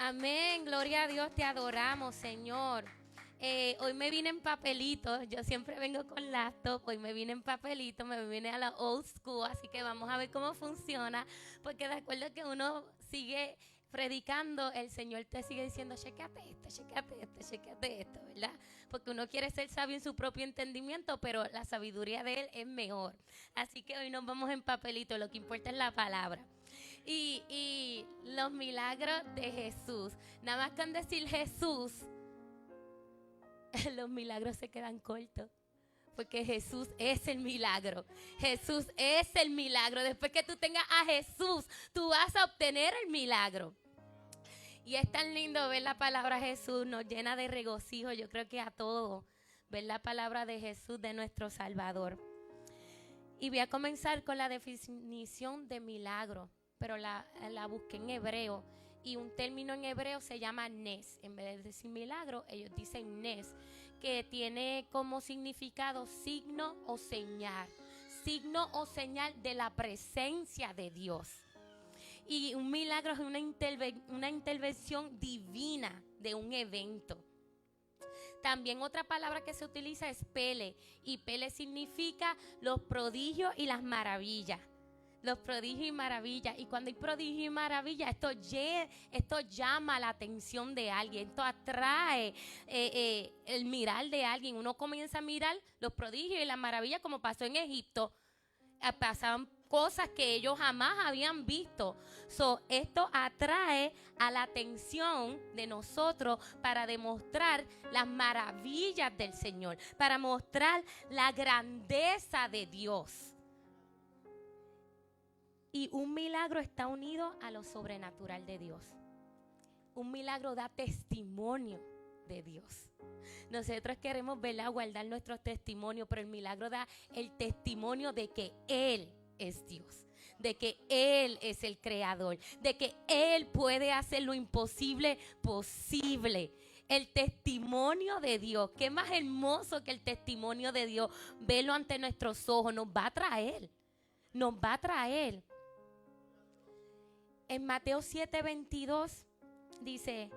Amén, gloria a Dios, te adoramos, Señor. Hoy me vine en papelito, yo siempre vengo con laptop, hoy me vine en papelito, me vine a la old school, así que vamos a ver cómo funciona, porque de acuerdo que uno sigue predicando, el Señor te sigue diciendo, chequéate esto, ¿verdad? Porque uno quiere ser sabio en su propio entendimiento, pero la sabiduría de Él es mejor. Así que hoy nos vamos en papelito, lo que importa es la palabra. Y los milagros de Jesús. Nada más con decir Jesús, los milagros se quedan cortos. Porque Jesús es el milagro. Jesús es el milagro. Después que tú tengas a Jesús, tú vas a obtener el milagro. Y es tan lindo ver la palabra Jesús, nos llena de regocijo. Yo creo que a todos, ver la palabra de Jesús, de nuestro Salvador. Y voy a comenzar con la definición de milagro, pero la busqué en hebreo. Y un término en hebreo se llama nes. En vez de decir milagro, ellos dicen nes, que tiene como significado signo o señal. Signo o señal de la presencia de Dios. Y un milagro es una intervención divina de un evento. También otra palabra que se utiliza es pele. Y pele significa los prodigios y las maravillas. Los prodigios y maravillas. Y cuando hay prodigios y maravillas, esto llama la atención de alguien. Esto atrae el mirar de alguien. Uno comienza a mirar los prodigios y las maravillas, como pasó en Egipto. Pasaban cosas que ellos jamás habían visto. Esto atrae a la atención de nosotros para demostrar las maravillas del Señor, para mostrar la grandeza de Dios. Y un milagro está unido a lo sobrenatural de Dios. Un milagro da testimonio de Dios. Nosotros queremos, ¿verdad?, guardar nuestros testimonios, pero el milagro da el testimonio de que Él es Dios, de que Él es el creador, de que Él puede hacer lo imposible posible. El testimonio de Dios, qué más hermoso que el testimonio de Dios, verlo ante nuestros ojos, nos va a traer. En Mateo 7:22 dice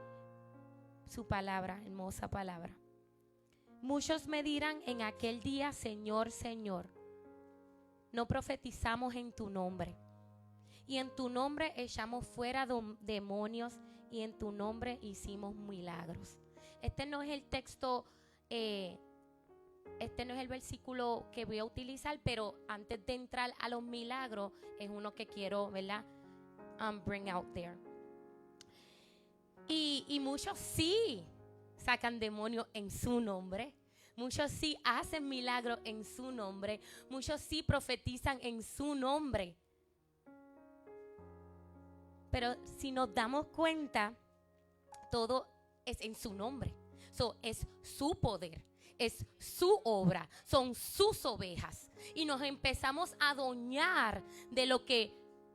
su palabra, hermosa palabra. Muchos me dirán en aquel día, Señor, Señor, no profetizamos en tu nombre, y en tu nombre echamos fuera demonios, y en tu nombre hicimos milagros. Este no es el texto, este no es el versículo que voy a utilizar, pero antes de entrar a los milagros, es uno que quiero, ¿verdad?, bring out there. Y muchos sí sacan demonios en su nombre. Muchos sí hacen milagros en su nombre. Muchos sí profetizan en su nombre. Pero si nos damos cuenta, todo es en su nombre. Es su poder, es su obra, son sus ovejas. Y nos empezamos a adueñar de lo que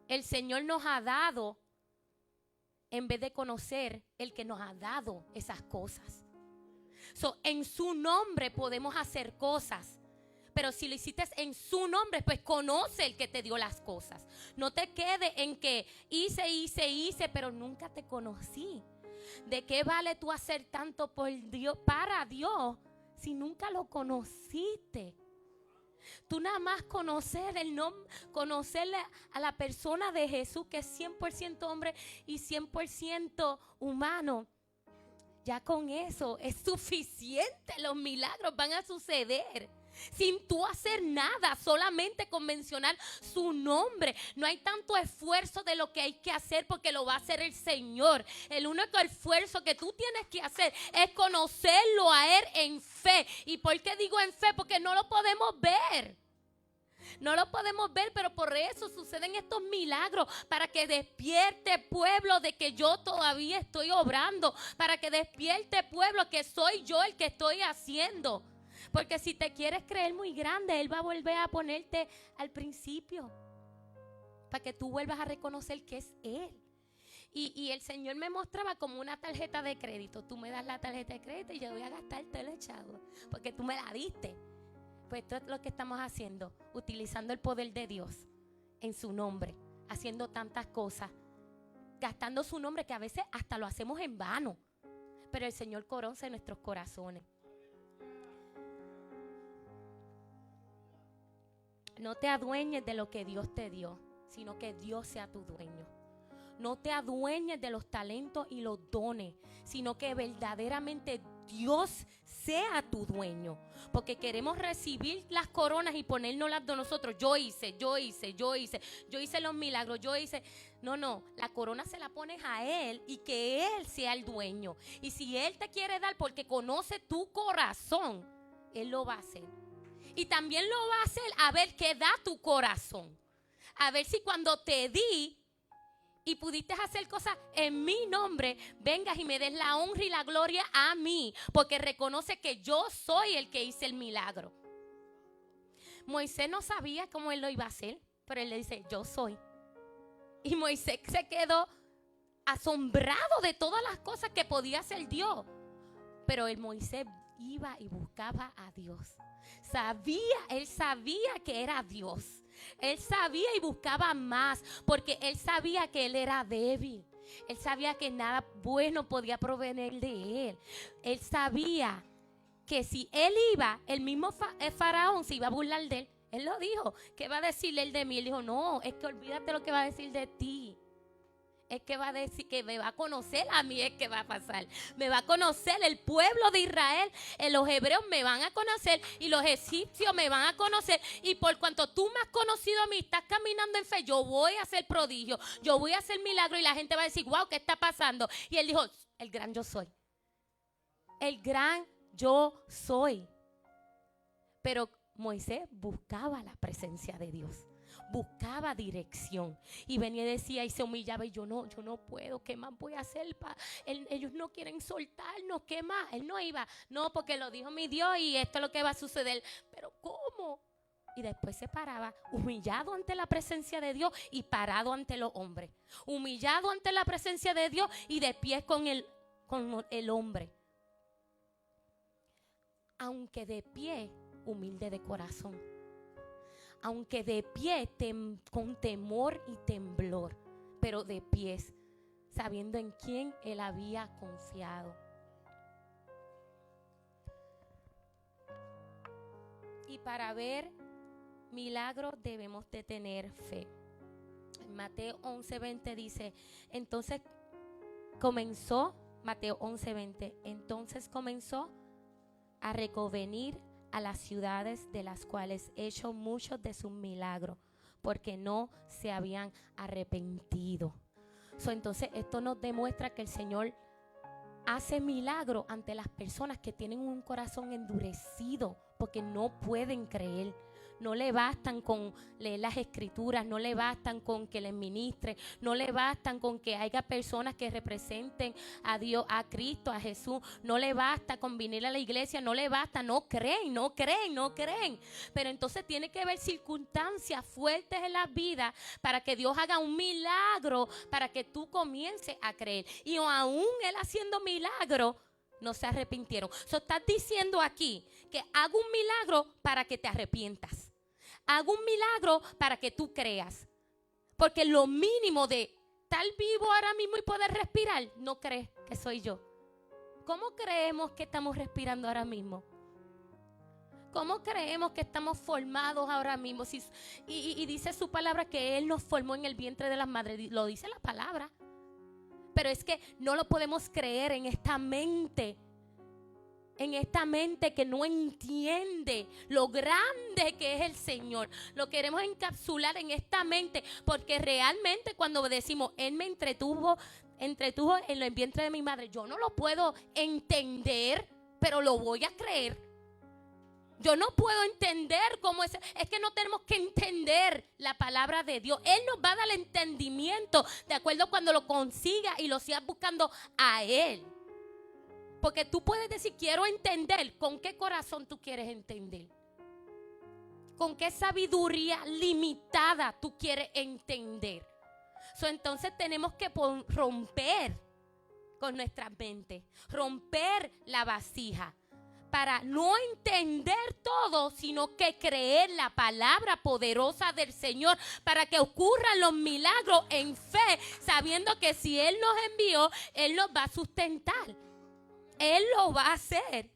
el Señor nos ha dado, en vez de conocer el que nos ha dado esas cosas. En su nombre podemos hacer cosas, pero si lo hiciste en su nombre, pues conoce el que te dio las cosas. No te quedes en que hice, pero nunca te conocí. ¿De qué vale tú hacer tanto por Dios, para Dios, si nunca lo conociste? Tú nada más conocer el nombre, conocerle a la persona de Jesús, que es 100% hombre y 100% humano. Ya con eso es suficiente. Los milagros van a suceder sin tú hacer nada, solamente con mencionar su nombre. No hay tanto esfuerzo de lo que hay que hacer, porque lo va a hacer el Señor. El único esfuerzo que tú tienes que hacer es conocerlo a Él en fe. ¿Y por qué digo en fe? Porque no lo podemos ver. No lo podemos ver, pero por eso suceden estos milagros, para que despierte pueblo de que yo todavía estoy obrando, para que despierte pueblo que soy yo el que estoy haciendo. Porque si te quieres creer muy grande, Él va a volver a ponerte al principio, para que tú vuelvas a reconocer que es Él. Y el Señor me mostraba como una tarjeta de crédito. Tú me das la tarjeta de crédito y yo voy a gastarte el chavo, porque tú me la diste. Pues esto es lo que estamos haciendo, utilizando el poder de Dios en su nombre, haciendo tantas cosas gastando su nombre, que a veces hasta lo hacemos en vano. Pero el Señor conoce nuestros corazones. No te adueñes de lo que Dios te dio, sino que Dios sea tu dueño. No te adueñes de los talentos y los dones, sino que verdaderamente Dios sea tu dueño. Porque queremos recibir las coronas y ponérnoslas de nosotros. Yo hice los milagros, No, la corona se la pones a Él y que Él sea el dueño. Y si Él te quiere dar porque conoce tu corazón, Él lo va a hacer. Y también lo va a hacer a ver qué da tu corazón. A ver si cuando te di y pudiste hacer cosas en mi nombre, vengas y me des la honra y la gloria a mí, porque reconoce que yo soy el que hice el milagro. Moisés no sabía cómo él lo iba a hacer, pero él le dice, yo soy. Y Moisés se quedó asombrado de todas las cosas que podía hacer Dios. Pero el Moisés iba y buscaba a Dios. Él sabía que era Dios. Él sabía y buscaba más, porque él sabía que él era débil. Él sabía que nada bueno podía provenir de él. Él sabía que si él iba, el mismo faraón se iba a burlar de él. Él lo dijo, ¿qué va a decirle él de mí? Él dijo, no, es que olvídate lo que va a decir de ti. Es que va a decir que me va a conocer a mí, es que va a pasar. Me va a conocer el pueblo de Israel, los hebreos me van a conocer y los egipcios me van a conocer. Y por cuanto tú me has conocido a mí, estás caminando en fe, yo voy a hacer prodigio, yo voy a hacer milagro y la gente va a decir, wow, ¿qué está pasando? Y él dijo, el gran yo soy. El gran yo soy. Pero Moisés buscaba la presencia de Dios. Buscaba dirección y venía y decía y se humillaba y yo no puedo, ¿qué más voy a hacer? Ellos no quieren soltarnos, ¿qué más? Él no iba, no, porque lo dijo mi Dios y esto es lo que va a suceder, pero ¿cómo? Y después se paraba humillado ante la presencia de Dios y parado ante los hombres, humillado ante la presencia de Dios y de pie con el hombre, aunque de pie, humilde de corazón. Aunque de pie con temor y temblor, pero de pies, sabiendo en quién él había confiado. Y para ver milagros debemos de tener fe. En Mateo 11:20 dice, entonces comenzó a reconvenir a las ciudades de las cuales hecho muchos de sus milagros, porque no se habían arrepentido. Entonces esto nos demuestra que el Señor hace milagros ante las personas que tienen un corazón endurecido, porque no pueden creer. No le bastan con leer las escrituras, no le bastan con que les ministre, no le bastan con que haya personas que representen a Dios, a Cristo, a Jesús, no le basta con venir a la iglesia, no le basta, no creen. Pero entonces tiene que haber circunstancias fuertes en la vida para que Dios haga un milagro, para que tú comiences a creer. Y aún Él haciendo milagro, no se arrepintieron. Estás diciendo aquí que hago un milagro para que te arrepientas. Hago un milagro para que tú creas. Porque lo mínimo de estar vivo ahora mismo y poder respirar, no crees que soy yo. ¿Cómo creemos que estamos respirando ahora mismo? ¿Cómo creemos que estamos formados ahora mismo? Y dice su palabra que Él nos formó en el vientre de las madres. Lo dice la palabra. Pero es que no lo podemos creer en esta mente que no entiende lo grande que es el Señor. Lo queremos encapsular en esta mente, porque realmente cuando decimos, Él me entretuvo en el vientre de mi madre, yo no lo puedo entender, pero lo voy a creer. Yo no puedo entender cómo es que no tenemos que entender la palabra de Dios. Él nos va a dar el entendimiento de acuerdo cuando lo consiga y lo sigas buscando a Él. Porque tú puedes decir, quiero entender. ¿Con qué corazón tú quieres entender? ¿Con qué sabiduría limitada tú quieres entender? Entonces tenemos que romper con nuestra mente, romper la vasija, para no entender todo, sino que creer la palabra poderosa del Señor para que ocurran los milagros en fe, sabiendo que si Él nos envió, Él nos va a sustentar. Él lo va a hacer.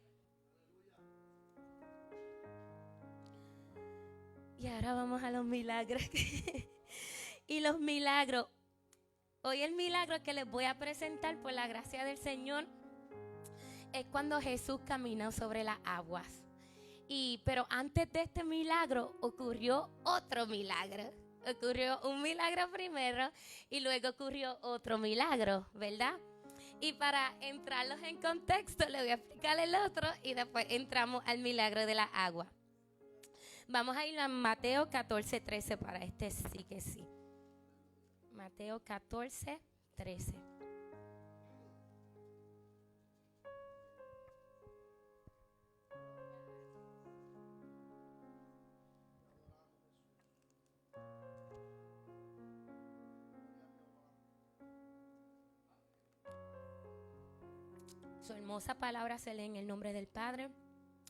Y ahora vamos a los milagros. Y los milagros. Hoy el milagro que les voy a presentar por la gracia del Señor es cuando Jesús caminó sobre las aguas. Pero antes de este milagro ocurrió otro milagro. Ocurrió un milagro primero y luego ocurrió otro milagro, ¿verdad? Y para entrarlos en contexto, les voy a explicar el otro y después entramos al milagro de la agua. Vamos a ir a Mateo 14:13 para este sí que sí. Mateo 14:13. Su hermosa palabra se lee en el nombre del Padre,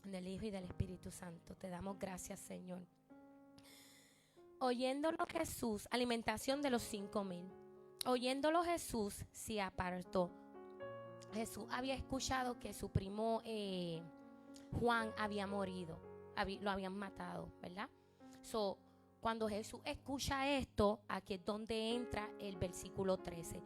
del Hijo y del Espíritu Santo. Te damos gracias, Señor. Oyéndolo Jesús, alimentación de los 5,000. Oyéndolo Jesús se apartó. Jesús había escuchado que su primo Juan había morido, lo habían matado, ¿verdad? Cuando Jesús escucha esto, aquí es donde entra el versículo 13.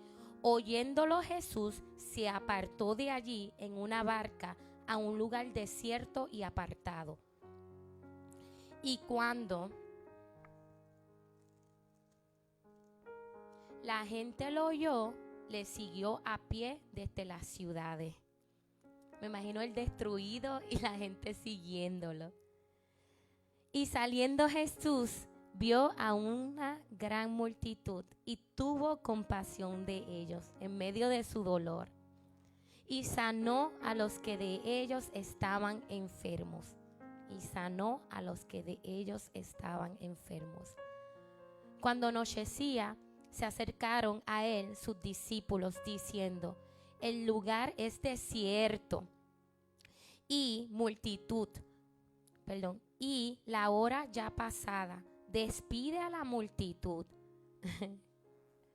Oyéndolo Jesús se apartó de allí en una barca a un lugar desierto y apartado. Y cuando la gente lo oyó, le siguió a pie desde las ciudades. Me imagino el destruido y la gente siguiéndolo. Y saliendo Jesús, vio a una gran multitud y tuvo compasión de ellos en medio de su dolor. Y sanó a los que de ellos estaban enfermos. Y sanó a los que de ellos estaban enfermos. Cuando anochecía, se acercaron a él sus discípulos diciendo: el lugar es desierto y la hora ya pasada. Despide a la multitud,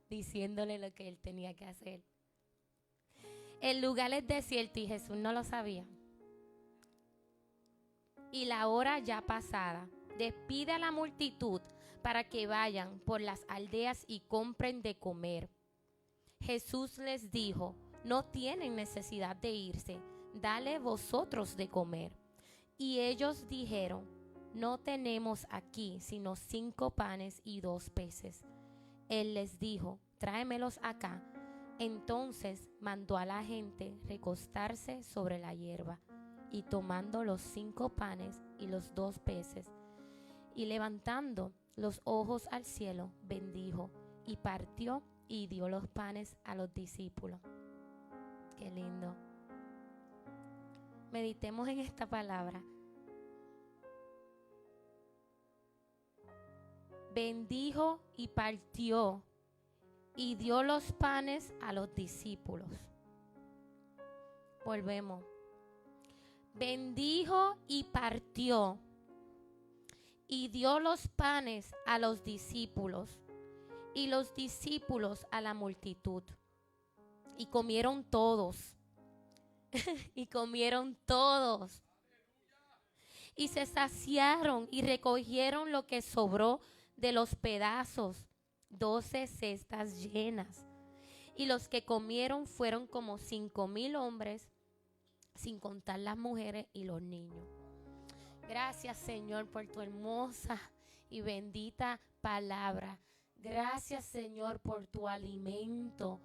diciéndole lo que él tenía que hacer. El lugar es desierto y Jesús no lo sabía. Y la hora ya pasada. Despide a la multitud para que vayan por las aldeas y compren de comer. Jesús les dijo: no tienen necesidad de irse, dale vosotros de comer. Y ellos dijeron: no tenemos aquí sino 5 panes y 2 peces. Él les dijo: tráemelos acá. Entonces mandó a la gente recostarse sobre la hierba, y tomando los 5 panes y los 2 peces, y levantando los ojos al cielo, bendijo y partió y dio los panes a los discípulos. Qué lindo. Meditemos en esta palabra. Bendijo y partió y dio los panes a los discípulos. Volvemos. Bendijo y partió y dio los panes a los discípulos y los discípulos a la multitud. Y comieron todos. Y comieron todos. Y se saciaron y recogieron lo que sobró de los pedazos, 12 cestas llenas. Y los que comieron fueron como 5,000 hombres, sin contar las mujeres y los niños. Gracias, Señor, por tu hermosa y bendita palabra. Gracias, Señor, por tu alimento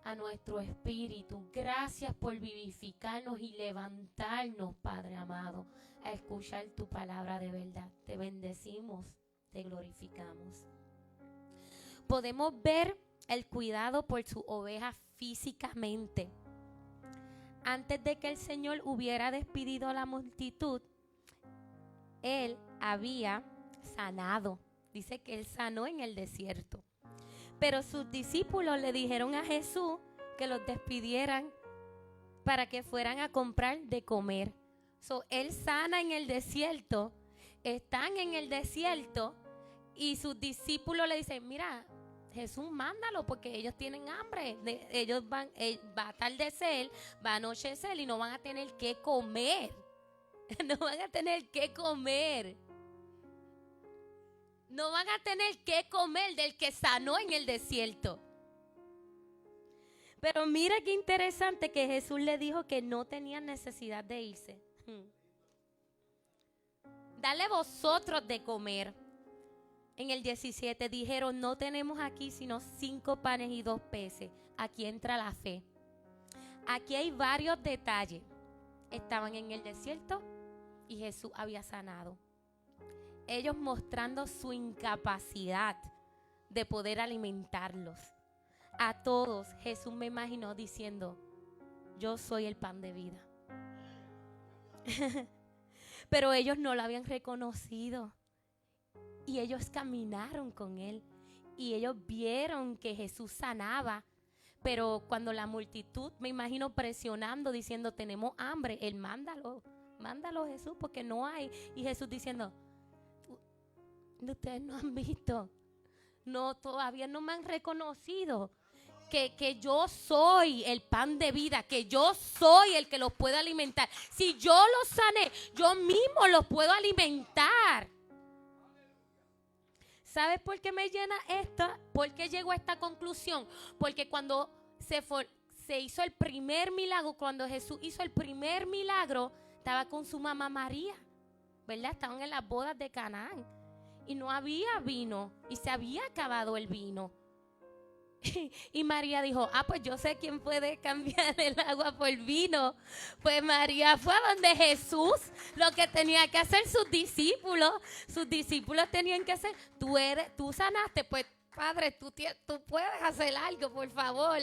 a nuestro espíritu. Gracias por vivificarnos y levantarnos, Padre amado, a escuchar tu palabra de verdad. Te bendecimos, te glorificamos. Podemos ver el cuidado por su oveja físicamente. Antes de que el Señor hubiera despedido a la multitud, Él había sanado. Dice que Él sanó en el desierto. Pero sus discípulos le dijeron a Jesús que los despidieran para que fueran a comprar de comer. So, él sana en el desierto, están en el desierto y sus discípulos le dicen, mira, Jesús, mándalo porque ellos tienen hambre. Ellos va a atardecer, va a anochecer y no van a tener que comer. No van a tener que comer. No van a tener que comer del que sanó en el desierto. Pero mira qué interesante que Jesús le dijo que no tenían necesidad de irse. Dale vosotros de comer. En el 17 dijeron, no tenemos aquí sino 5 panes y 2 peces. Aquí entra la fe. Aquí hay varios detalles. Estaban en el desierto y Jesús había sanado. Ellos mostrando su incapacidad de poder alimentarlos. A todos Jesús me imaginó diciendo, yo soy el pan de vida. Pero ellos no lo habían reconocido. Y ellos caminaron con él. Y ellos vieron que Jesús sanaba. Pero cuando la multitud, me imagino presionando, diciendo, tenemos hambre. Él, mándalo Jesús, porque no hay. Y Jesús diciendo, ustedes no han visto. No, todavía no me han reconocido. Que yo soy el pan de vida, que yo soy el que los puede alimentar. Si yo los sané, yo mismo los puedo alimentar. ¿Sabes por qué me llena esto? ¿Por qué llego a esta conclusión? Porque cuando se hizo el primer milagro, cuando Jesús hizo el primer milagro, estaba con su mamá María, ¿verdad? Estaban en las bodas de Canaán y no había vino y se había acabado el vino. Y María dijo, pues yo sé quién puede cambiar el agua por vino. Pues María fue a donde Jesús, lo que tenía que hacer sus discípulos tenían que hacer, tú sanaste, pues Padre, tú puedes hacer algo, por favor.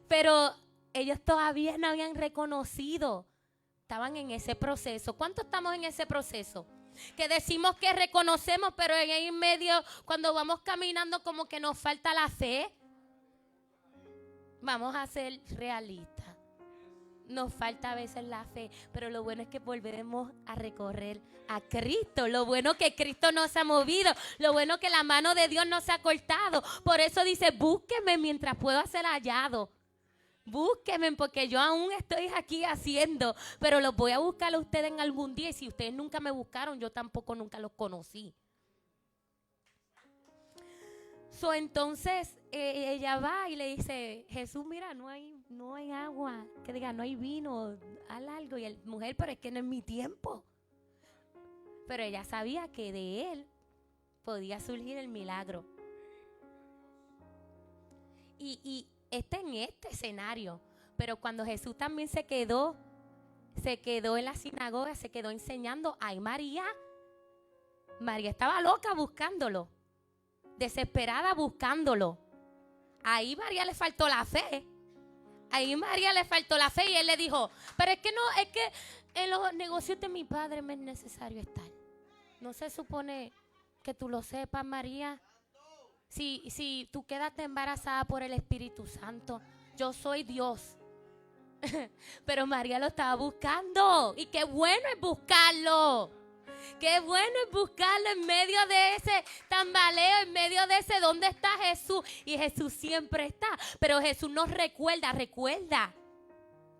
Pero ellos todavía no habían reconocido, estaban en ese proceso. ¿Cuánto estamos en ese proceso? Que decimos que reconocemos, pero en medio, cuando vamos caminando, como que nos falta la fe. Vamos a ser realistas. Nos falta a veces la fe, pero lo bueno es que volveremos a recorrer a Cristo. Lo bueno que Cristo no se ha movido. Lo bueno que la mano de Dios no se ha cortado. Por eso dice, búsquenme mientras pueda ser hallado. Búsquenme porque yo aún estoy aquí haciendo, pero los voy a buscar a ustedes en algún día. Y si ustedes nunca me buscaron, yo tampoco nunca los conocí. Entonces ella va y le dice, Jesús, mira, no hay agua, que diga, no hay vino, haz algo. Y la mujer, pero es que no es mi tiempo. Pero ella sabía que de él podía surgir el milagro. Y está en este escenario. Pero cuando Jesús también se quedó en la sinagoga, se quedó enseñando, ay, María estaba loca buscándolo. Desesperada buscándolo. Ahí María le faltó la fe. Y él le dijo, pero es que en los negocios de mi padre me es necesario estar. No se supone que tú lo sepas, María. Si tú quedaste embarazada por el Espíritu Santo, yo soy Dios. Pero María lo estaba buscando. Y qué bueno es buscarlo. Qué bueno es buscarlo en medio de ese tambaleo, en medio de ese ¿dónde está Jesús? Y Jesús siempre está. Pero Jesús nos recuerda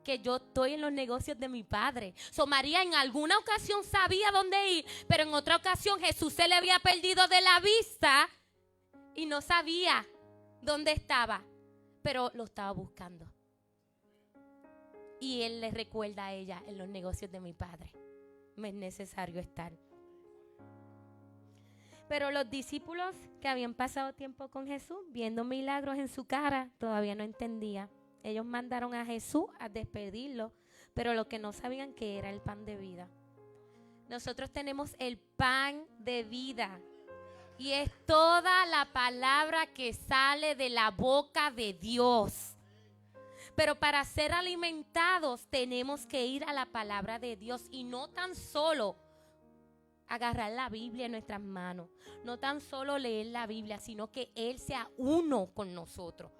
que yo estoy en los negocios de mi Padre. María en alguna ocasión sabía dónde ir, pero en otra ocasión Jesús se le había perdido de la vista y no sabía dónde estaba, pero lo estaba buscando. Y él le recuerda a ella, en los negocios de mi Padre me es necesario estar. Pero los discípulos que habían pasado tiempo con Jesús, viendo milagros en su cara, todavía no entendían. Ellos mandaron a Jesús a despedirlo, pero lo que no sabían que era el pan de vida. Nosotros tenemos el pan de vida y es toda la palabra que sale de la boca de Dios. Pero para ser alimentados tenemos que ir a la palabra de Dios y no tan solo agarrar la Biblia en nuestras manos, no tan solo leer la Biblia, sino que Él sea uno con nosotros.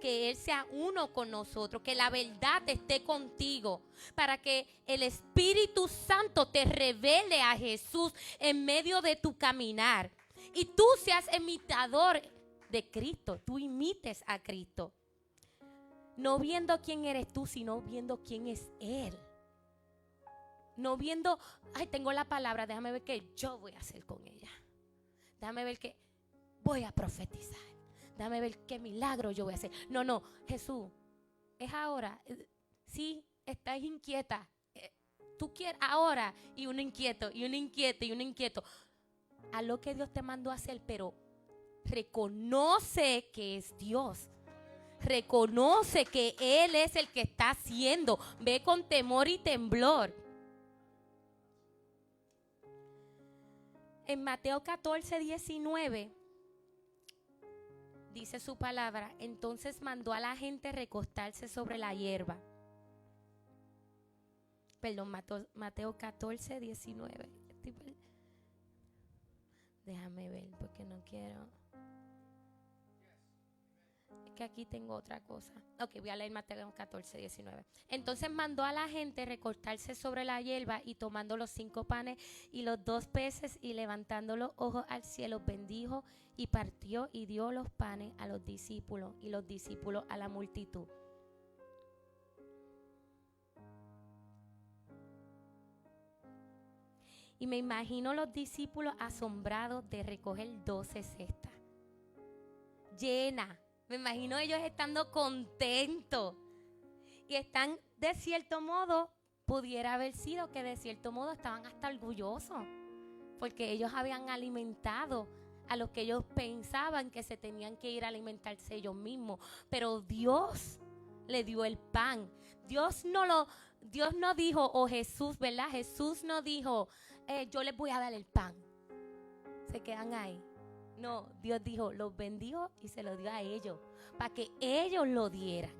que Él sea uno con nosotros, que la verdad esté contigo, para que el Espíritu Santo te revele a Jesús en medio de tu caminar. Y tú seas imitador de Cristo, tú imites a Cristo. No viendo quién eres tú, sino viendo quién es Él. No viendo, ay, tengo la palabra, déjame ver qué yo voy a hacer con ella. Déjame ver qué voy a profetizar. Déjame ver qué milagro yo voy a hacer. No, no, Jesús, es ahora. Sí, estás inquieta. Tú quieres ahora. Y uno inquieto, y uno inquieto, y uno inquieto. Haz lo que Dios te mandó a hacer, pero reconoce que es Dios. Reconoce que Él es el que está haciendo. Ve con temor y temblor. En Mateo 14, 19 dice su palabra: entonces mandó a la gente recostarse sobre la hierba. Perdón, Mateo 14, 19. Déjame ver porque no quiero. Es que aquí tengo otra cosa. Ok, voy a leer Mateo 14, 19. Entonces mandó a la gente recostarse sobre la hierba, y tomando los 5 panes y los 2 peces y levantando los ojos al cielo, bendijo y partió y dio los panes a los discípulos y los discípulos a la multitud. Y me imagino los discípulos asombrados de recoger 12 cestas llenas. Me imagino ellos estando contentos. Y están, de cierto modo, pudiera haber sido que de cierto modo estaban hasta orgullosos, porque ellos habían alimentado a los que ellos pensaban que se tenían que ir a alimentarse ellos mismos. Pero Dios le dio el pan. Dios no dijo, o Jesús, ¿verdad? Jesús no dijo, yo les voy a dar el pan. Se quedan ahí. No, Dios dijo, los bendijo y se lo dio a ellos, para que ellos lo dieran,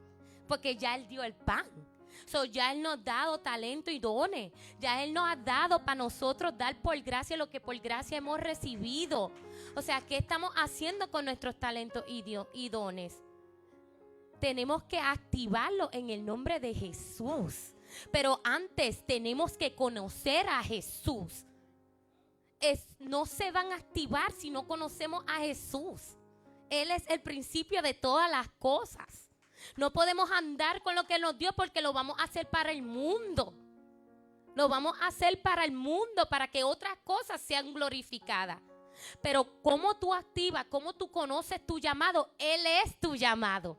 porque ya Él dio el pan. Ya Él nos ha dado talento y dones. Ya Él nos ha dado para nosotros dar por gracia lo que por gracia hemos recibido. O sea, ¿qué estamos haciendo con nuestros talentos y dones? Tenemos que activarlo en el nombre de Jesús. Pero antes tenemos que conocer a Jesús. No se van a activar si no conocemos a Jesús. Él es el principio de todas las cosas. No podemos andar con lo que nos dio, porque lo vamos a hacer para el mundo. Lo vamos a hacer para el mundo, para que otras cosas sean glorificadas. Pero cómo tú activas, cómo tú conoces tu llamado, Él es tu llamado.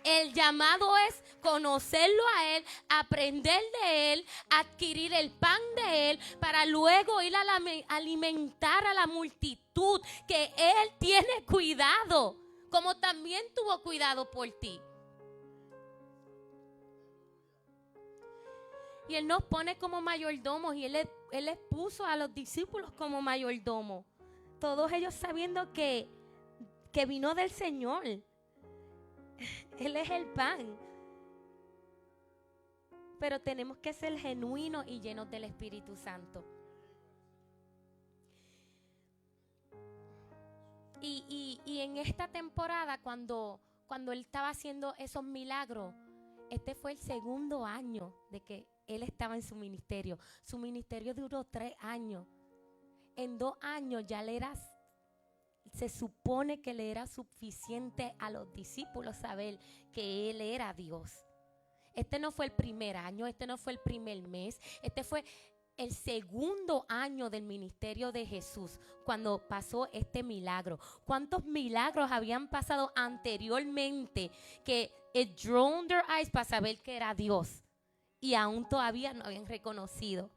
El llamado es conocerlo a Él, aprender de Él, adquirir el pan de Él, para luego ir a alimentar a la multitud, que Él tiene cuidado, como también tuvo cuidado por ti. Y Él nos pone como mayordomos, y Él les puso a los discípulos como mayordomos. Todos ellos sabiendo que vino del Señor. Él es el pan. Pero tenemos que ser genuinos y llenos del Espíritu Santo. Y en esta temporada, cuando Él estaba haciendo esos milagros, este fue el 2º año de que Él estaba en su ministerio. Su ministerio duró 3 años. En 2 años ya se supone que le era suficiente a los discípulos saber que Él era Dios. Este no fue el primer año, este no fue el primer mes, este fue el 2º año del ministerio de Jesús, cuando pasó este milagro. ¿Cuántos milagros habían pasado anteriormente que it drowned their eyes para saber que era Dios? Y aún todavía no habían reconocido.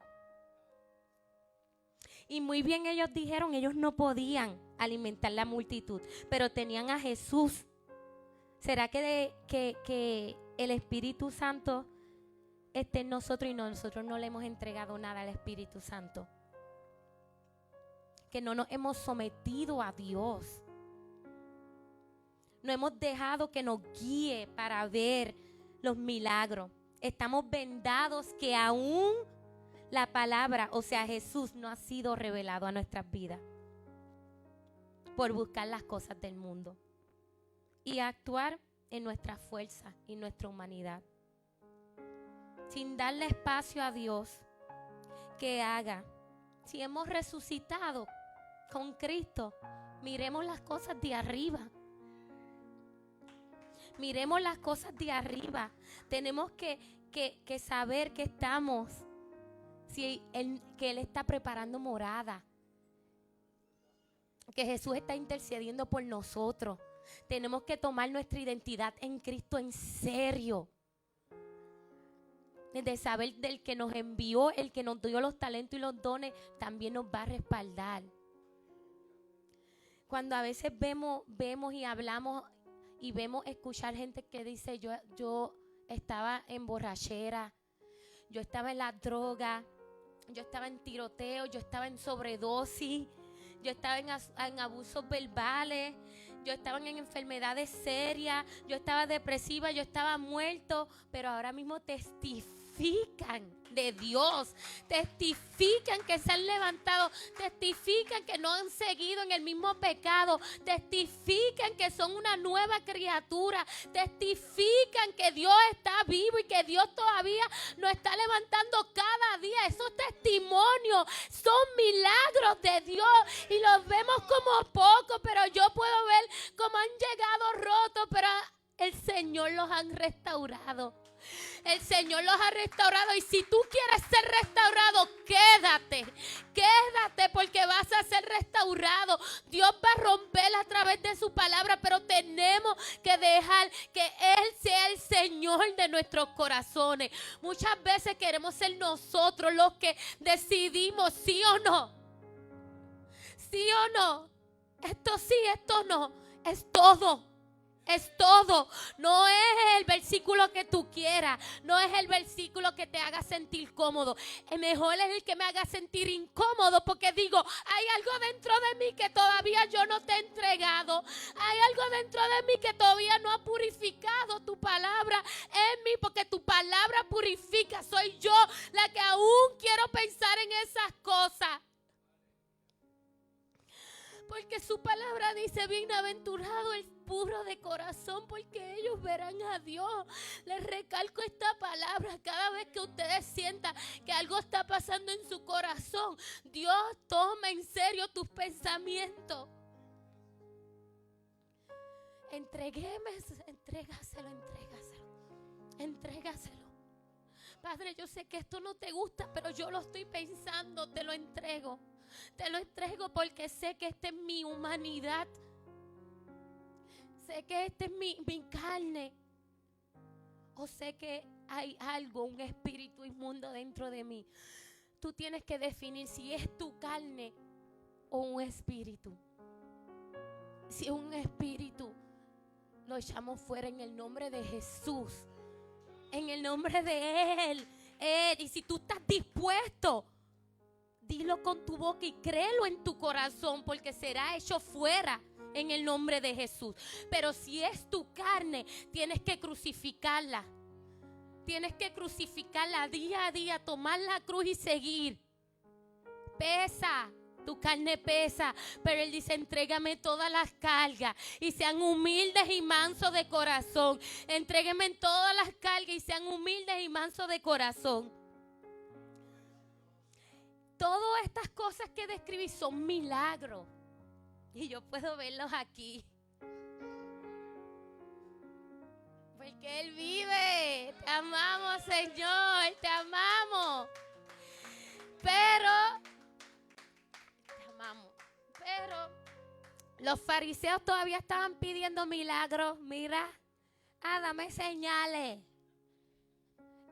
Y muy bien ellos dijeron, ellos no podían alimentar la multitud, pero tenían a Jesús. ¿Será que el Espíritu Santo esté en nosotros y nosotros no le hemos entregado nada al Espíritu Santo? Que no nos hemos sometido a Dios. No hemos dejado que nos guíe para ver los milagros. Estamos vendados que aún la palabra, o sea, Jesús, no ha sido revelado a nuestras vidas por buscar las cosas del mundo y actuar en nuestra fuerza y nuestra humanidad. Sin darle espacio a Dios que haga. Si hemos resucitado con Cristo, miremos las cosas de arriba. Miremos las cosas de arriba. Tenemos que saber que estamos, que Él está preparando morada. Que Jesús está intercediendo por nosotros. Tenemos que tomar nuestra identidad en Cristo en serio. De saber del que nos envió, el que nos dio los talentos y los dones, también nos va a respaldar. Cuando a veces vemos y hablamos y vemos escuchar gente que dice, yo estaba en borrachera, yo estaba en la droga, yo estaba en tiroteo, yo estaba en sobredosis, yo estaba en abusos verbales, yo estaba en enfermedades serias, yo estaba depresiva, yo estaba muerto, pero ahora mismo testifican de Dios, testifican que se han levantado, testifican que no han seguido en el mismo pecado, testifican que son una nueva criatura, testifican que Dios está vivo y que Dios todavía nos está levantando cada día. Esos testimonios son milagros de Dios y los vemos como pocos, pero yo puedo ver cómo han llegado rotos, pero el Señor los ha restaurado. El Señor los ha restaurado, y si tú quieres ser restaurado, quédate porque vas a ser restaurado. Dios va a romper a través de su palabra, pero tenemos que dejar que Él sea el Señor de nuestros corazones. Muchas veces queremos ser nosotros los que decidimos sí o no. Sí o no. Esto sí, esto no. Es todo. Es todo. No es el versículo que tú quieras. No es el versículo que te haga sentir cómodo. El mejor es el que me haga sentir incómodo, porque digo, hay algo dentro de mí que todavía yo no te he entregado. Hay algo dentro de mí que todavía no ha purificado tu palabra en mí, porque tu palabra purifica. Soy yo la que aún quiero pensar en esas cosas. Porque su palabra dice, bienaventurado el puro de corazón, porque ellos verán a Dios. Les recalco esta palabra cada vez que ustedes sientan que algo está pasando en su corazón. Dios toma en serio tus pensamientos. Entrégaselo. Padre, yo sé que esto no te gusta, pero yo lo estoy pensando, te lo entrego. Te lo entrego porque sé que esta es mi humanidad. Sé que esta es mi carne. O sé que hay algo, un espíritu inmundo dentro de mí. Tú tienes que definir si es tu carne o un espíritu. Si es un espíritu, lo echamos fuera en el nombre de Jesús. En el nombre de Él. Y si tú estás dispuesto, dilo con tu boca y créelo en tu corazón, porque será hecho fuera en el nombre de Jesús. Pero si es tu carne, tienes que crucificarla. Tienes que crucificarla día a día, tomar la cruz y seguir. Pesa, tu carne pesa, pero Él dice, entrégame todas las cargas y sean humildes y mansos de corazón. Entrégueme todas las cargas y sean humildes y mansos de corazón. Todas estas cosas que describí son milagros. Y yo puedo verlos aquí. Porque Él vive. Te amamos, Señor. Te amamos. Pero los fariseos todavía estaban pidiendo milagros. Mira, dame señales.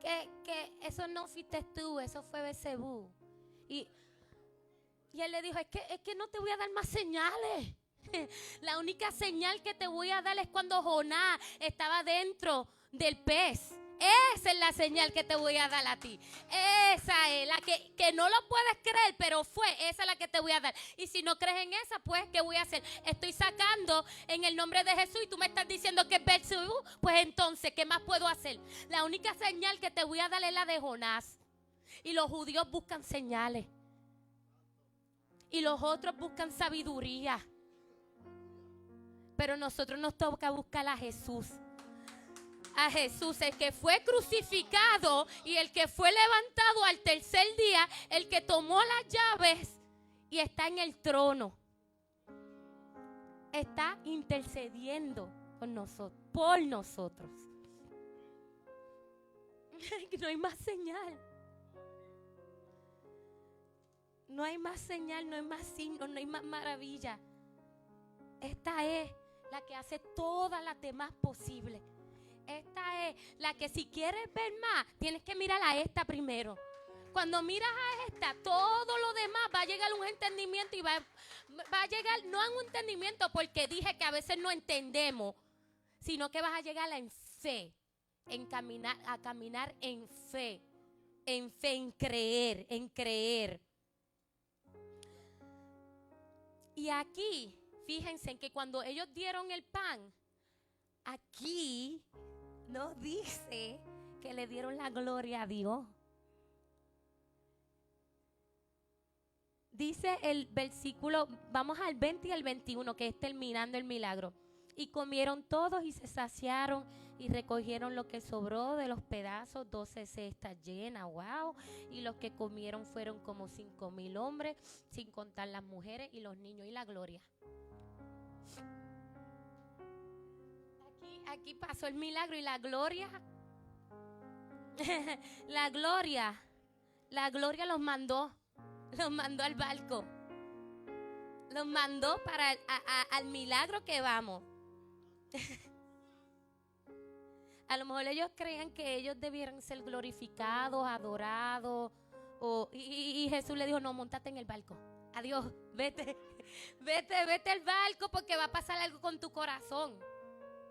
Que eso no fuiste tú, eso fue Beelzebú. Y Él le dijo, es que no te voy a dar más señales. La única señal que te voy a dar es cuando Jonás estaba dentro del pez. Esa es la señal que te voy a dar a ti. Esa es la que no lo puedes creer, pero esa es la que te voy a dar. Y si no crees en esa, pues, ¿qué voy a hacer? Estoy sacando en el nombre de Jesús y tú me estás diciendo que es Beelzebú. Pues entonces, ¿qué más puedo hacer? La única señal que te voy a dar es la de Jonás. Y los judíos buscan señales. Y los otros buscan sabiduría. Pero nosotros nos toca buscar a Jesús. a Jesús, el que fue crucificado y el que fue levantado al tercer día, el que tomó las llaves y está en el trono. Está intercediendo por nosotros. No hay más señal. No hay más señal, no hay más signo, no hay más maravilla. Esta es la que hace todas las demás posibles. Esta es la que si quieres ver más, tienes que mirar a esta primero. Cuando miras a esta, todo lo demás va a llegar a un entendimiento y va a llegar, no a un entendimiento porque dije que a veces no entendemos, sino que vas a llegar en fe, a caminar en fe, en creer. Y aquí, fíjense en que cuando ellos dieron el pan, aquí nos dice que le dieron la gloria a Dios. Dice el versículo, vamos al 20 y al 21, que es terminando el milagro. Y comieron todos y se saciaron y recogieron lo que sobró de los pedazos, 12 cestas llenas, wow. Y los que comieron fueron como 5,000 hombres, sin contar las mujeres y los niños. Y la gloria. Aquí pasó el milagro y la gloria. La gloria los mandó al barco. Los mandó para al milagro que vamos. A lo mejor ellos creían que ellos debieran ser glorificados, adorados. Y Jesús le dijo, no, montate en el barco. Adiós, vete al barco porque va a pasar algo con tu corazón.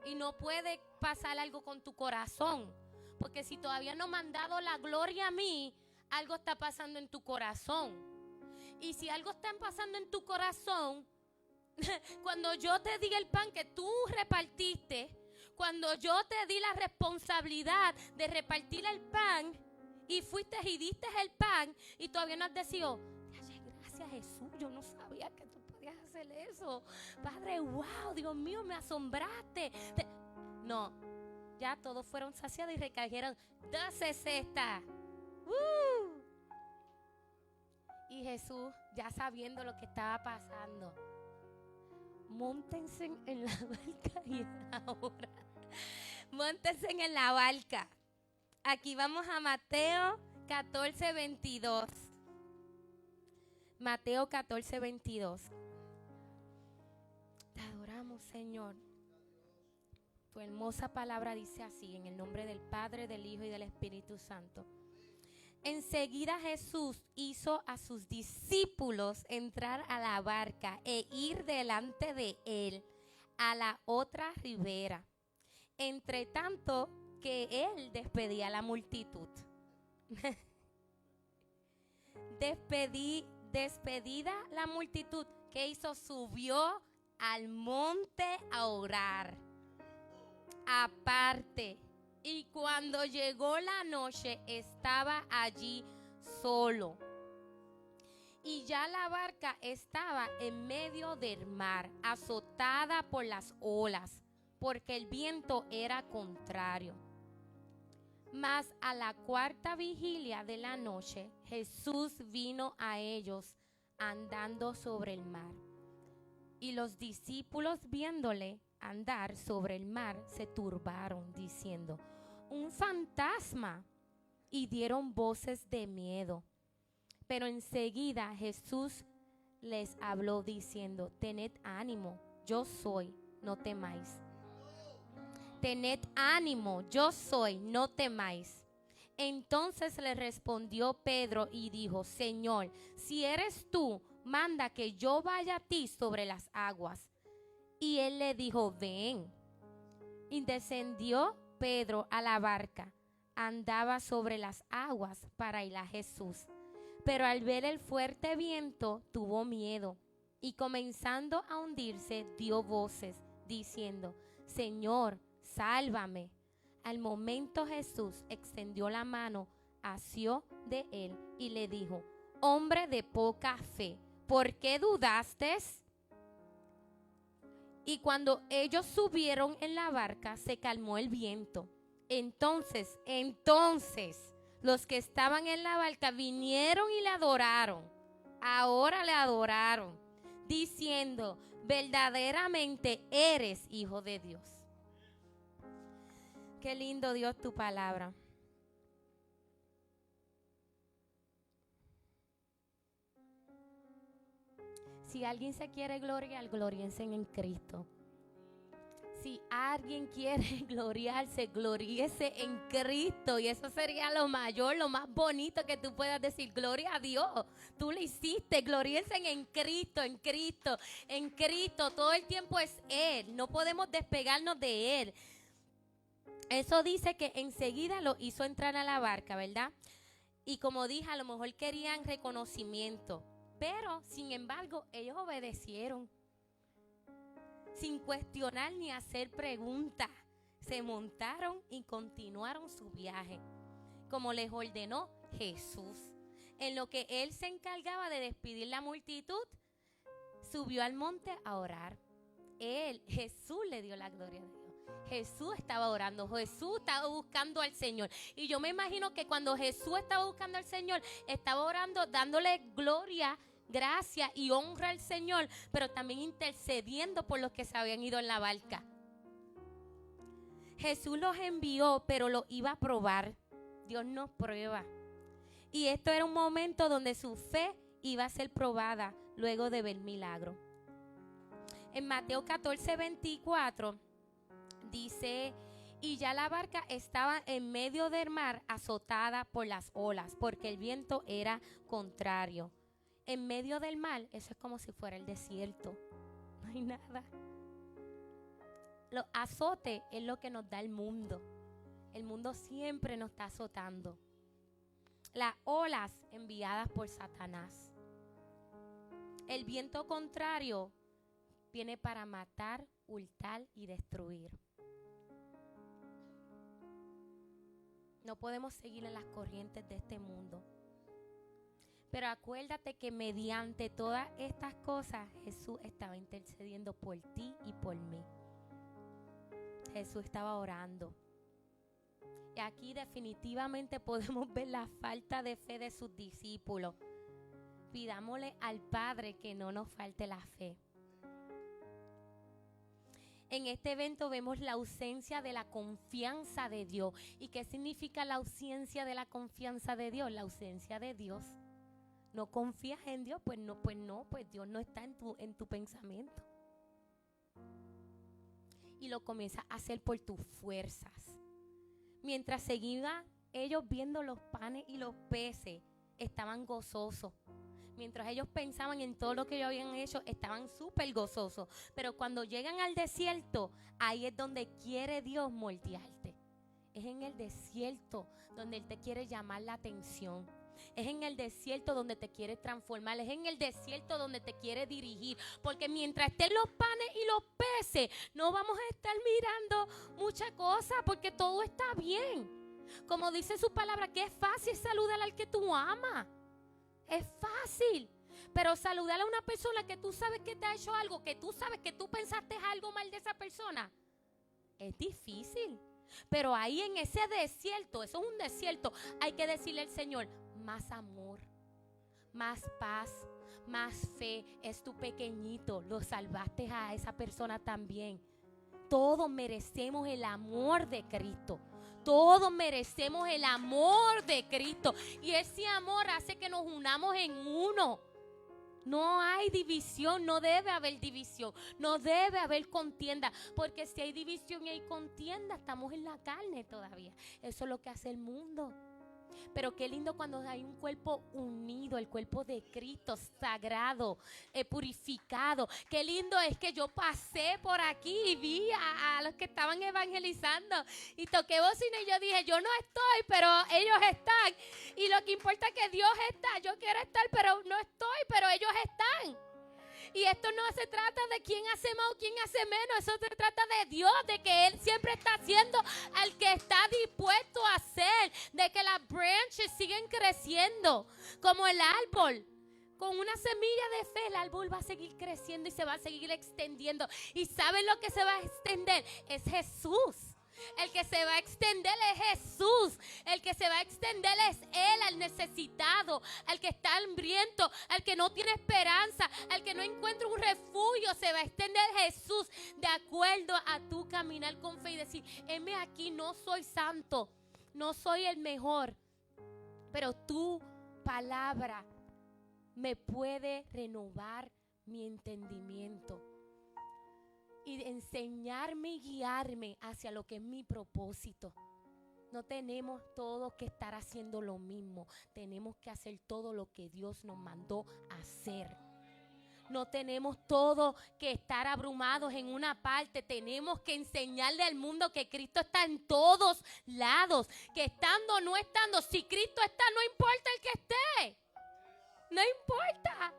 Y no puede pasar algo con tu corazón. Porque si todavía no me han dado la gloria a mí, algo está pasando en tu corazón. Y si algo está pasando en tu corazón, cuando yo te di el pan que tú repartiste, cuando yo te di la responsabilidad de repartir el pan y fuiste y diste el pan y todavía no has decidido, gracias Jesús, yo no sabía que tú podías hacer eso. Padre, wow, Dios mío, me asombraste. No, ya todos fueron saciados y recayeron 12 cestas. Y Jesús, ya sabiendo lo que estaba pasando, móntense en la barca y ahora, móntense en la barca. Aquí vamos a Mateo 14:22. Mateo 14:22. Te adoramos, Señor. Tu hermosa palabra dice así, en el nombre del Padre, del Hijo y del Espíritu Santo. Enseguida Jesús hizo a sus discípulos entrar a la barca e ir delante de él a la otra ribera, entre tanto que él despedía a la multitud. Despedida la multitud, ¿qué hizo? Subió al monte a orar, aparte. Y cuando llegó la noche, estaba allí solo. Y ya la barca estaba en medio del mar, azotada por las olas, porque el viento era contrario. Mas a la cuarta vigilia de la noche, Jesús vino a ellos andando sobre el mar. Y los discípulos, viéndole andar sobre el mar, se turbaron, diciendo, un fantasma, y dieron voces de miedo. Pero enseguida Jesús les habló diciendo, tened ánimo, yo soy, no temáis. Tened ánimo, yo soy, no temáis. Entonces le respondió Pedro y dijo, Señor, si eres tú, manda que yo vaya a ti sobre las aguas. Y él le dijo, ven. Y descendió Pedro a la barca, andaba sobre las aguas para ir a Jesús. Pero al ver el fuerte viento, tuvo miedo, y comenzando a hundirse, dio voces, diciendo, Señor, sálvame. Al momento Jesús extendió la mano, asió de él y le dijo, hombre de poca fe, ¿por qué dudaste? Y cuando ellos subieron en la barca, se calmó el viento. Entonces, los que estaban en la barca vinieron y le adoraron. Ahora le adoraron, diciendo, verdaderamente eres hijo de Dios. Qué lindo, Dios, tu palabra. Si alguien se quiere gloriar, gloriense en Cristo. Si alguien quiere gloriarse, gloríese en Cristo. Y eso sería lo mayor, lo más bonito que tú puedas decir. Gloria a Dios. Tú lo hiciste. Gloríense en Cristo, en Cristo, en Cristo. Todo el tiempo es Él. No podemos despegarnos de Él. Eso dice que enseguida lo hizo entrar a la barca, ¿verdad? Y como dije, a lo mejor querían reconocimiento. Pero, sin embargo, ellos obedecieron. Sin cuestionar ni hacer preguntas, se montaron y continuaron su viaje, como les ordenó Jesús. En lo que él se encargaba de despedir la multitud, subió al monte a orar. Jesús le dio la gloria a Dios. Jesús estaba orando, Jesús estaba buscando al Señor. Y yo me imagino que cuando Jesús estaba buscando al Señor, estaba orando, dándole gloria, gracia y honra al Señor, pero también intercediendo por los que se habían ido en la barca. Jesús los envió, pero los iba a probar. Dios nos prueba. Y esto era un momento donde su fe iba a ser probada luego de ver milagro. En Mateo 14:24 dice: y ya la barca estaba en medio del mar, azotada por las olas, porque el viento era contrario. En medio del mar, eso es como si fuera el desierto. No hay nada. Los azotes es lo que nos da el mundo. El mundo siempre nos está azotando. Las olas enviadas por Satanás. El viento contrario viene para matar, hurtar y destruir. No podemos seguir en las corrientes de este mundo. Pero acuérdate que mediante todas estas cosas Jesús estaba intercediendo por ti y por mí. Jesús estaba orando. Y aquí definitivamente podemos ver la falta de fe de sus discípulos. Pidámosle al Padre que no nos falte la fe. En este evento vemos la ausencia de la confianza de Dios. ¿Y qué significa la ausencia de la confianza de Dios? La ausencia de Dios. ¿No confías en Dios? Pues Dios no está en tu pensamiento. Y lo comienzas a hacer por tus fuerzas. Mientras seguían ellos viendo los panes y los peces, estaban gozosos. Mientras ellos pensaban en todo lo que ellos habían hecho, estaban súper gozosos. Pero cuando llegan al desierto, ahí es donde quiere Dios moldearte. Es en el desierto donde Él te quiere llamar la atención. Es en el desierto donde te quiere transformar. Es en el desierto donde te quiere dirigir. Porque mientras estén los panes y los peces, no vamos a estar mirando muchas cosas, porque todo está bien. Como dice su palabra, que es fácil saludar al que tú amas. Es fácil. Pero saludar a una persona que tú sabes que te ha hecho algo, que tú sabes que tú pensaste algo mal de esa persona, es difícil. Pero ahí en ese desierto, eso es un desierto, hay que decirle al Señor: más amor, más paz, más fe. Es tu pequeñito, lo salvaste a esa persona también. Todos merecemos el amor de Cristo. Todos merecemos el amor de Cristo. Y ese amor hace que nos unamos en uno. No hay división, no debe haber división, no debe haber contienda, porque si hay división y hay contienda, estamos en la carne todavía. Eso es lo que hace el mundo. Pero qué lindo cuando hay un cuerpo unido, el cuerpo de Cristo, sagrado, purificado. Qué lindo es que yo pasé por aquí y vi a los que estaban evangelizando y toqué bocina y yo dije: yo no estoy, pero ellos están. Y lo que importa es que Dios está. Yo quiero estar, pero no estoy, pero ellos están. Y esto no se trata de quién hace más o quién hace menos. Eso se trata de Dios, de que Él siempre está haciendo al que está dispuesto a hacer. De que las branches siguen creciendo como el árbol. Con una semilla de fe, el árbol va a seguir creciendo y se va a seguir extendiendo. ¿Y saben lo que se va a extender? Es Jesús. El que se va a extender es Jesús. El que se va a extender es Él, al necesitado, al que está hambriento, al que no tiene esperanza, al que no encuentra un refugio. Se va a extender Jesús de acuerdo a tu caminar con fe y decir, heme aquí, no soy santo, no soy el mejor, pero tu palabra me puede renovar mi entendimiento y enseñarme y guiarme hacia lo que es mi propósito. No tenemos todos que estar haciendo lo mismo. Tenemos que hacer todo lo que Dios nos mandó hacer. No tenemos todo que estar abrumados en una parte. Tenemos que enseñarle al mundo que Cristo está en todos lados. Que estando o no estando, si Cristo está, no importa el que esté. No importa.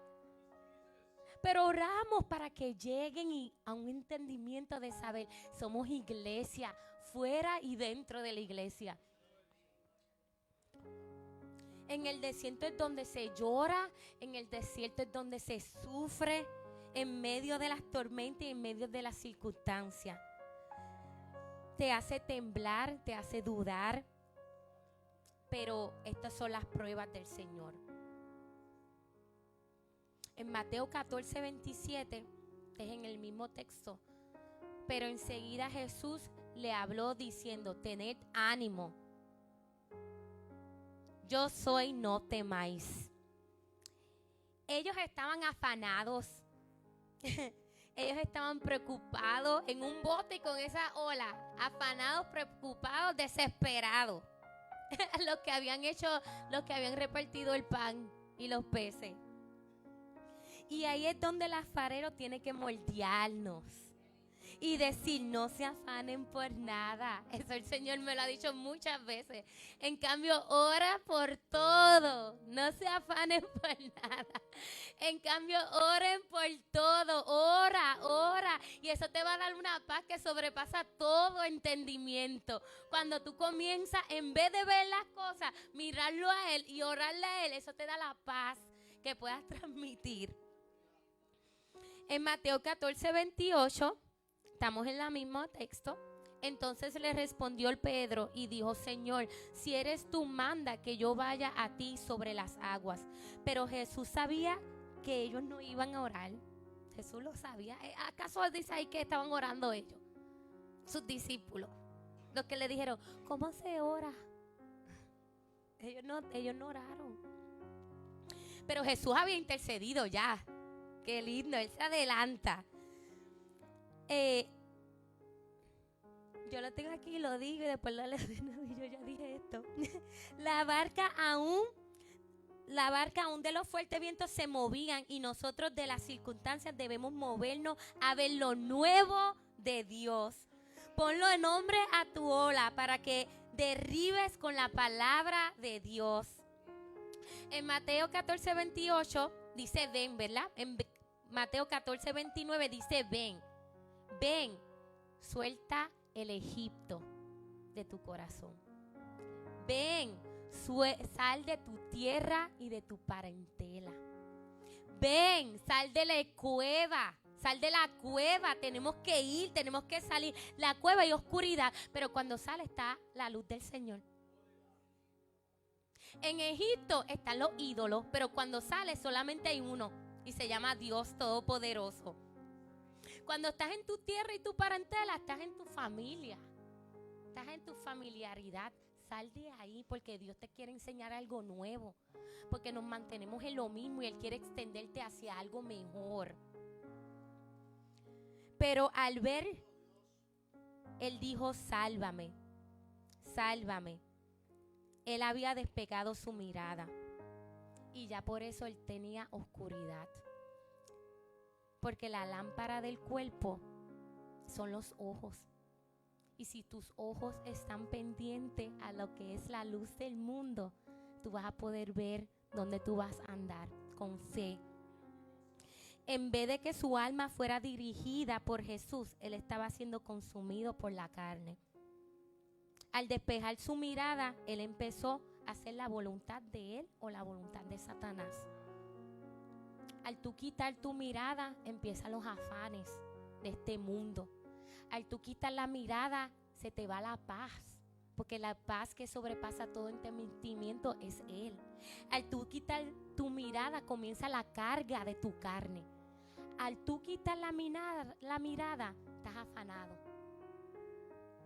Pero oramos para que lleguen a un entendimiento de saber, somos iglesia, fuera y dentro de la iglesia. En el desierto es donde se llora, en el desierto es donde se sufre, en medio de las tormentas y en medio de las circunstancias. Te hace temblar, te hace dudar, pero estas son las pruebas del Señor. En Mateo 14, 27, es en el mismo texto, pero enseguida Jesús le habló diciendo, tened ánimo, yo soy, no temáis. Ellos estaban afanados, ellos estaban preocupados en un bote con esa ola, afanados, preocupados, desesperados. Los que habían hecho, los que habían repartido el pan y los peces. Y ahí es donde el alfarero tiene que moldearnos y decir, no se afanen por nada. Eso el Señor me lo ha dicho muchas veces. En cambio, ora por todo. No se afanen por nada. En cambio, oren por todo. Ora. Y eso te va a dar una paz que sobrepasa todo entendimiento. Cuando tú comienzas, en vez de ver las cosas, mirarlo a Él y orarle a Él, eso te da la paz que puedas transmitir. En Mateo 14, 28, estamos en el mismo texto. Entonces le respondió el Pedro y dijo, Señor, si eres tú, manda que yo vaya a ti sobre las aguas. Pero Jesús sabía que ellos no iban a orar. Jesús lo sabía. ¿Acaso dice ahí que estaban orando ellos? Sus discípulos. Los que le dijeron, ¿cómo se ora? Ellos no oraron. Pero Jesús había intercedido ya. Qué lindo, Él se adelanta. Yo lo tengo aquí y lo digo y después lo leo de nuevo y yo ya dije esto. La barca aún de los fuertes vientos se movían y nosotros de las circunstancias debemos movernos a ver lo nuevo de Dios. Ponlo en nombre a tu ola para que derribes con la palabra de Dios. En Mateo 14, 28 dice ven, ¿verdad? En Mateo 14, 29 dice ven, suelta el Egipto de tu corazón. Ven, sal de tu tierra y de tu parentela. Ven, sal de la cueva. Sal de la cueva, tenemos que ir, tenemos que salir. La cueva hay oscuridad, pero cuando sale está la luz del Señor. En Egipto están los ídolos, pero cuando sale solamente hay uno y se llama Dios Todopoderoso. Cuando estás en tu tierra y tu parentela, estás en tu familia, estás en tu familiaridad. Sal de ahí porque Dios te quiere enseñar algo nuevo, porque nos mantenemos en lo mismo y Él quiere extenderte hacia algo mejor. Pero al ver, Él dijo, sálvame. Él había despegado su mirada y ya por eso Él tenía oscuridad. Porque la lámpara del cuerpo son los ojos. Y si tus ojos están pendientes a lo que es la luz del mundo, tú vas a poder ver dónde tú vas a andar con fe. En vez de que su alma fuera dirigida por Jesús, Él estaba siendo consumido por la carne. Al despejar su mirada, Él empezó a hacer la voluntad de Él o la voluntad de Satanás. Al tú quitar tu mirada, empiezan los afanes de este mundo. Al tú quitar la mirada, se te va la paz. Porque la paz que sobrepasa todo entendimiento es Él. Al tú quitar tu mirada, comienza la carga de tu carne. Al tú quitar la mirada, estás afanado.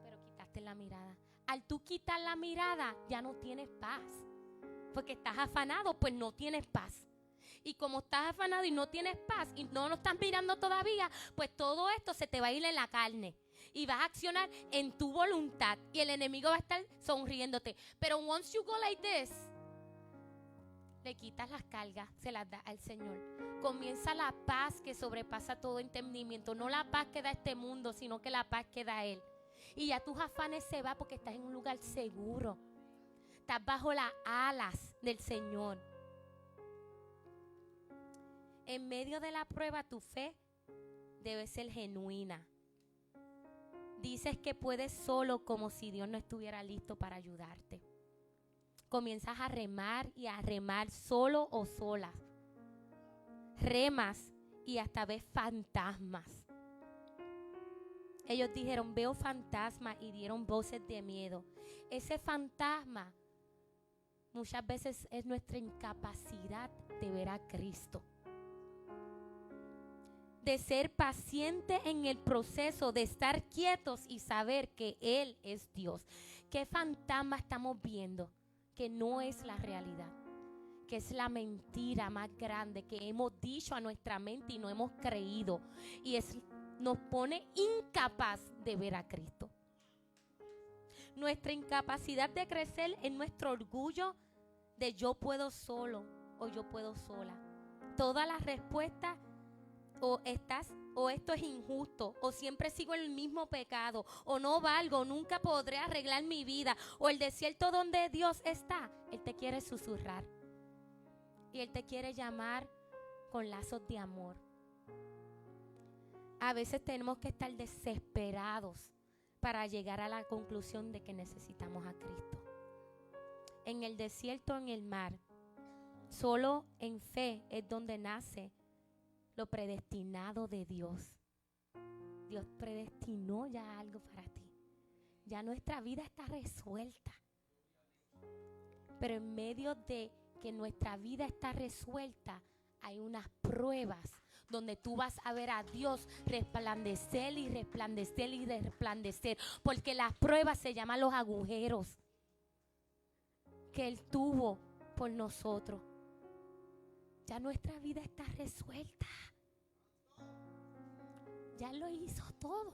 Pero quitaste la mirada. Al tú quitar la mirada, ya no tienes paz. Porque estás afanado, pues no tienes paz. Y como estás afanado y no tienes paz y no lo estás mirando todavía, pues todo esto se te va a ir en la carne. Y vas a accionar en tu voluntad. Y el enemigo va a estar sonriéndote. Pero once you go like this, le quitas las cargas, se las das al Señor. Comienza la paz que sobrepasa todo entendimiento. No la paz que da este mundo, sino que la paz que da Él. Y ya tus afanes se van porque estás en un lugar seguro. Estás bajo las alas del Señor. En medio de la prueba, tu fe debe ser genuina. Dices que puedes solo, como si Dios no estuviera listo para ayudarte. Comienzas a remar y a remar solo o sola. Remas y hasta ves fantasmas. Ellos dijeron, veo fantasmas, y dieron voces de miedo. Ese fantasma muchas veces es nuestra incapacidad de ver a Cristo. De ser paciente en el proceso, de estar quietos y saber que Él es Dios. ¿Qué fantasma estamos viendo? Que no es la realidad, que es la mentira más grande que hemos dicho a nuestra mente y no hemos creído. Y nos pone incapaz de ver a Cristo. Nuestra incapacidad de crecer es nuestro orgullo de yo puedo solo o yo puedo sola. Todas las respuestas o esto es injusto, o siempre sigo en el mismo pecado, o no valgo, nunca podré arreglar mi vida, o el desierto donde Dios está. Él te quiere susurrar y Él te quiere llamar con lazos de amor. A veces tenemos que estar desesperados para llegar a la conclusión de que necesitamos a Cristo. En el desierto, en el mar, solo en fe es donde nace lo predestinado de Dios. Dios predestinó ya algo para ti. Ya nuestra vida está resuelta. Pero en medio de que nuestra vida está resuelta, hay unas pruebas donde tú vas a ver a Dios resplandecer y resplandecer y resplandecer. Porque las pruebas se llaman los agujeros que Él tuvo por nosotros. Ya nuestra vida está resuelta. Ya lo hizo todo.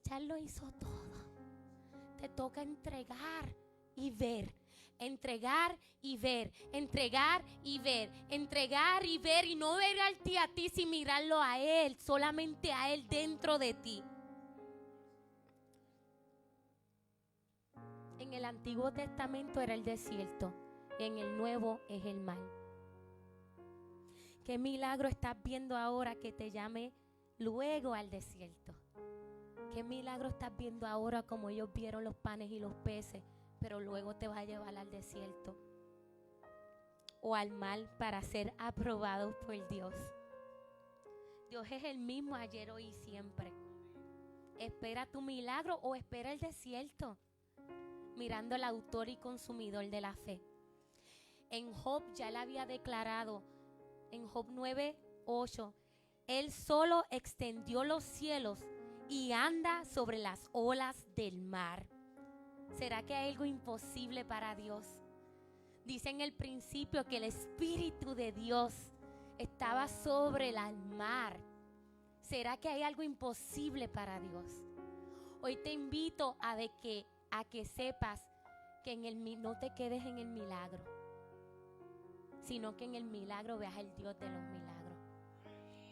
Ya lo hizo todo. Te toca entregar y ver. Entregar y ver. Entregar y ver. Entregar y ver. Y no mirarte a ti sin mirarlo a Él. Solamente a Él dentro de ti. En el Antiguo Testamento era el desierto. En el Nuevo es el mar. ¿Qué milagro estás viendo ahora que te llame luego al desierto? ¿Qué milagro estás viendo ahora como ellos vieron los panes y los peces, pero luego te va a llevar al desierto o al mar para ser aprobados por Dios? Dios es el mismo ayer, hoy y siempre. Espera tu milagro o espera el desierto, mirando al autor y consumidor de la fe. En Job ya le había declarado, en Job 9:8, Él solo extendió los cielos y anda sobre las olas del mar. ¿Será que hay algo imposible para Dios? Dice en el principio que el Espíritu de Dios estaba sobre el mar. ¿Será que hay algo imposible para Dios? Hoy te invito a que sepas que no te quedes en el milagro, sino que en el milagro veas al Dios de los milagros.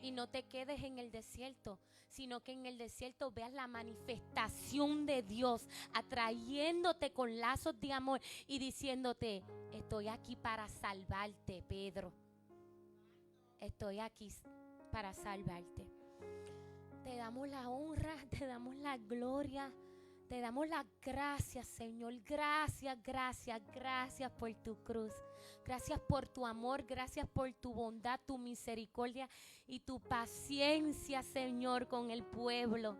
Y no te quedes en el desierto, sino que en el desierto veas la manifestación de Dios atrayéndote con lazos de amor y diciéndote: estoy aquí para salvarte, Pedro. Estoy aquí para salvarte. Te damos la honra, te damos la gloria, te damos las gracias, Señor. Gracias, gracias, gracias por tu cruz. Gracias por tu amor, gracias por tu bondad, tu misericordia y tu paciencia, Señor, con el pueblo.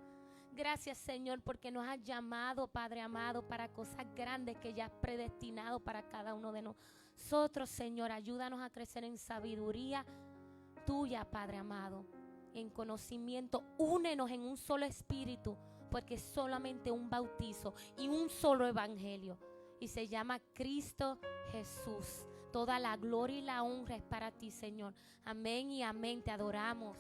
gracias, Señor, porque nos has llamado, Padre amado, para cosas grandes que ya has predestinado para cada uno de nosotros, Señor. Ayúdanos a crecer en sabiduría tuya, Padre amado, en conocimiento. Únenos en un solo espíritu, porque es solamente un bautizo y un solo evangelio, y se llama Cristo Jesús. Toda la gloria y la honra es para ti, Señor. Amén y amén. Te adoramos.